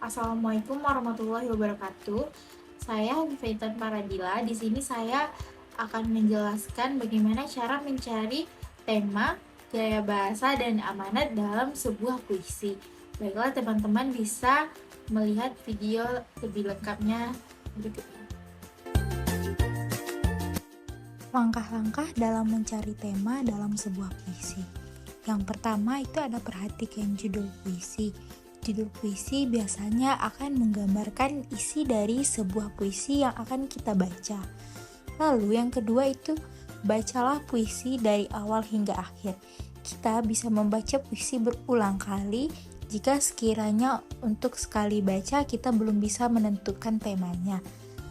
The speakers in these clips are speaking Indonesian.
Assalamualaikum warahmatullahi wabarakatuh. Saya Feitan Paradila. Di sini saya akan menjelaskan bagaimana cara mencari tema, gaya bahasa, dan amanat dalam sebuah puisi. Baiklah, teman-teman bisa melihat video lebih lengkapnya berikut ini. Langkah-langkah dalam mencari tema dalam sebuah puisi. Yang pertama itu ada perhatikan judul puisi. Judul puisi biasanya akan menggambarkan isi dari sebuah puisi yang akan kita baca. Lalu yang kedua itu bacalah puisi dari awal hingga akhir. Kita bisa membaca puisi berulang kali jika sekiranya untuk sekali baca kita belum bisa menentukan temanya.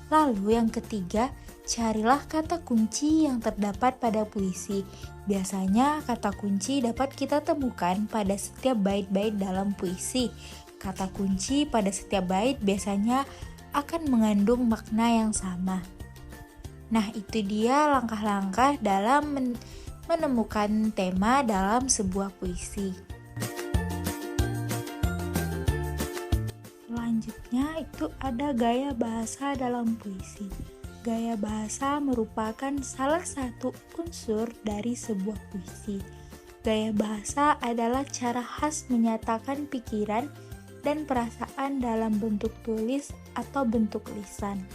Lalu yang ketiga, carilah kata kunci yang terdapat pada puisi. Biasanya kata kunci dapat kita temukan pada setiap bait-bait dalam puisi. Kata kunci pada setiap bait biasanya akan mengandung makna yang sama. Nah, itu dia langkah-langkah dalam menemukan tema dalam sebuah puisi. Selanjutnya itu ada gaya bahasa dalam puisi. Gaya bahasa merupakan salah satu unsur dari sebuah puisi. Gaya bahasa adalah cara khas menyatakan pikiran dan perasaan dalam bentuk tulis atau bentuk lisan.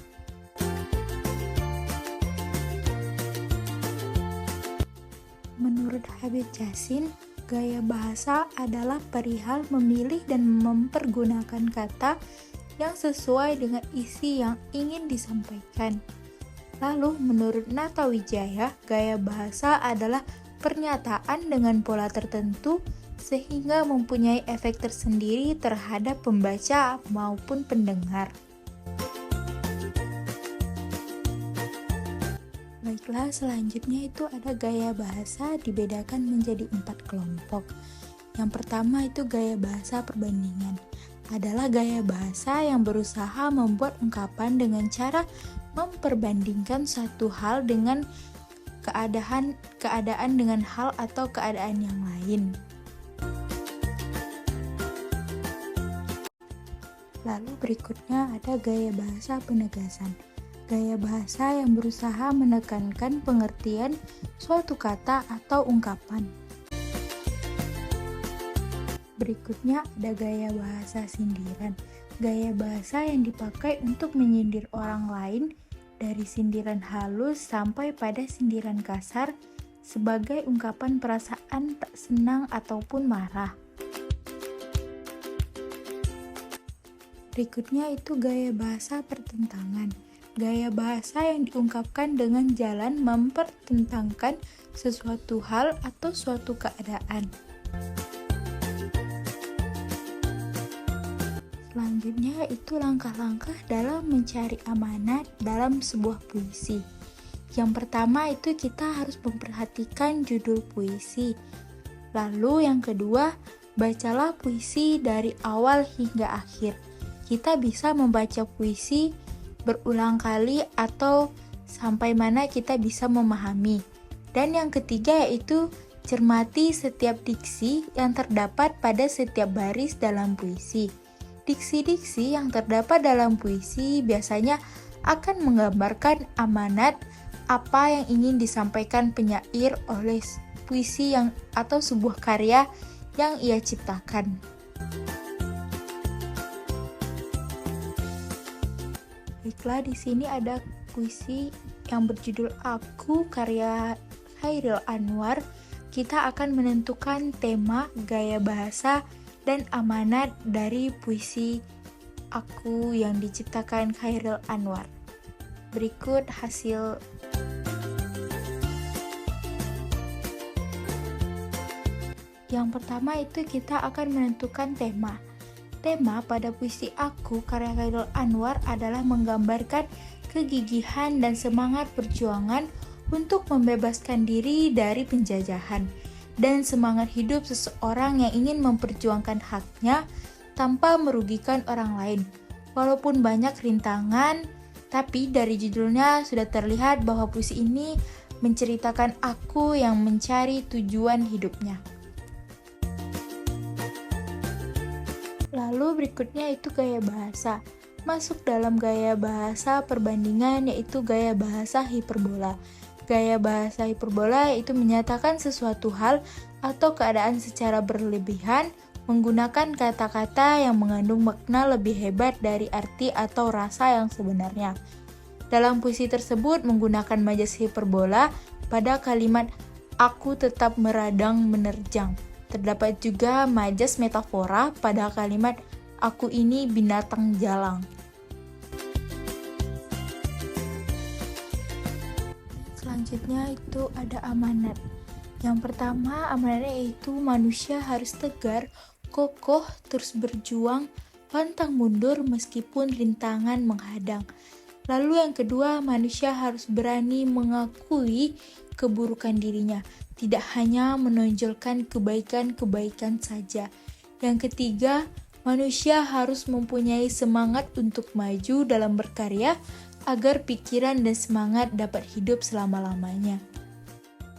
Menurut Habib Jassin, gaya bahasa adalah perihal memilih dan mempergunakan kata yang sesuai dengan isi yang ingin disampaikan. Lalu, menurut Nata Wijaya, gaya bahasa adalah pernyataan dengan pola tertentu sehingga mempunyai efek tersendiri terhadap pembaca maupun pendengar. Baiklah, selanjutnya itu ada gaya bahasa dibedakan menjadi 4 kelompok. Yang pertama itu gaya bahasa perbandingan. Adalah gaya bahasa yang berusaha membuat ungkapan dengan cara memperbandingkan satu hal dengan keadaan dengan hal atau keadaan yang lain. Lalu berikutnya ada gaya bahasa penegasan. Gaya bahasa yang berusaha menekankan pengertian suatu kata atau ungkapan. Berikutnya ada gaya bahasa sindiran. Gaya bahasa yang dipakai untuk menyindir orang lain dari sindiran halus sampai pada sindiran kasar sebagai ungkapan perasaan tak senang ataupun marah. Berikutnya itu gaya bahasa pertentangan. Gaya bahasa yang diungkapkan dengan jalan mempertentangkan sesuatu hal atau suatu keadaan. Selanjutnya itu langkah-langkah dalam mencari amanat dalam sebuah puisi. Yang pertama itu kita harus memperhatikan judul puisi. Lalu yang kedua, bacalah puisi dari awal hingga akhir. Kita bisa membaca puisi berulang kali atau sampai mana kita bisa memahami. Dan yang ketiga yaitu cermati setiap diksi yang terdapat pada setiap baris dalam puisi. Diksi-diksi yang terdapat dalam puisi biasanya akan menggambarkan amanat apa yang ingin disampaikan penyair oleh puisi yang atau sebuah karya yang ia ciptakan. Baiklah, di sini ada puisi yang berjudul Aku karya Chairil Anwar. Kita akan menentukan tema, gaya bahasa, dan amanat dari puisi Aku yang diciptakan Chairil Anwar. Berikut hasil. Yang pertama itu kita akan menentukan tema. Tema pada puisi Aku karya Chairil Anwar adalah menggambarkan kegigihan dan semangat perjuangan untuk membebaskan diri dari penjajahan dan semangat hidup seseorang yang ingin memperjuangkan haknya tanpa merugikan orang lain. Walaupun banyak rintangan, tapi dari judulnya sudah terlihat bahwa puisi ini menceritakan aku yang mencari tujuan hidupnya. Lalu berikutnya itu gaya bahasa. Masuk dalam gaya bahasa perbandingan yaitu gaya bahasa hiperbola. Gaya bahasa hiperbola itu menyatakan sesuatu hal atau keadaan secara berlebihan menggunakan kata-kata yang mengandung makna lebih hebat dari arti atau rasa yang sebenarnya. Dalam puisi tersebut menggunakan majas hiperbola pada kalimat aku tetap meradang menerjang. Terdapat juga majas metafora pada kalimat aku ini binatang jalang. Selanjutnya itu ada amanat. Yang pertama, amanatnya yaitu manusia harus tegar, kokoh, terus berjuang, pantang mundur meskipun rintangan menghadang. Lalu yang kedua, manusia harus berani mengakui keburukan dirinya, tidak hanya menonjolkan kebaikan-kebaikan saja. Yang ketiga, manusia harus mempunyai semangat untuk maju dalam berkarya agar pikiran dan semangat dapat hidup selama-lamanya.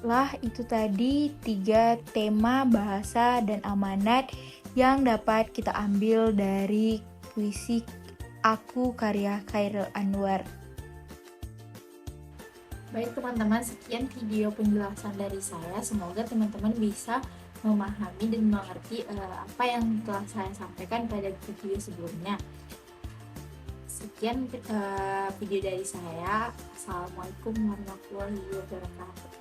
Lah, itu tadi 3 tema bahasa dan amanat yang dapat kita ambil dari puisi Aku karya Chairil Anwar. Baik teman-teman, sekian video penjelasan dari saya. Semoga teman-teman bisa memahami dan mengerti apa yang telah saya sampaikan pada video sebelumnya. Sekian video dari saya. Assalamualaikum warahmatullahi wabarakatuh.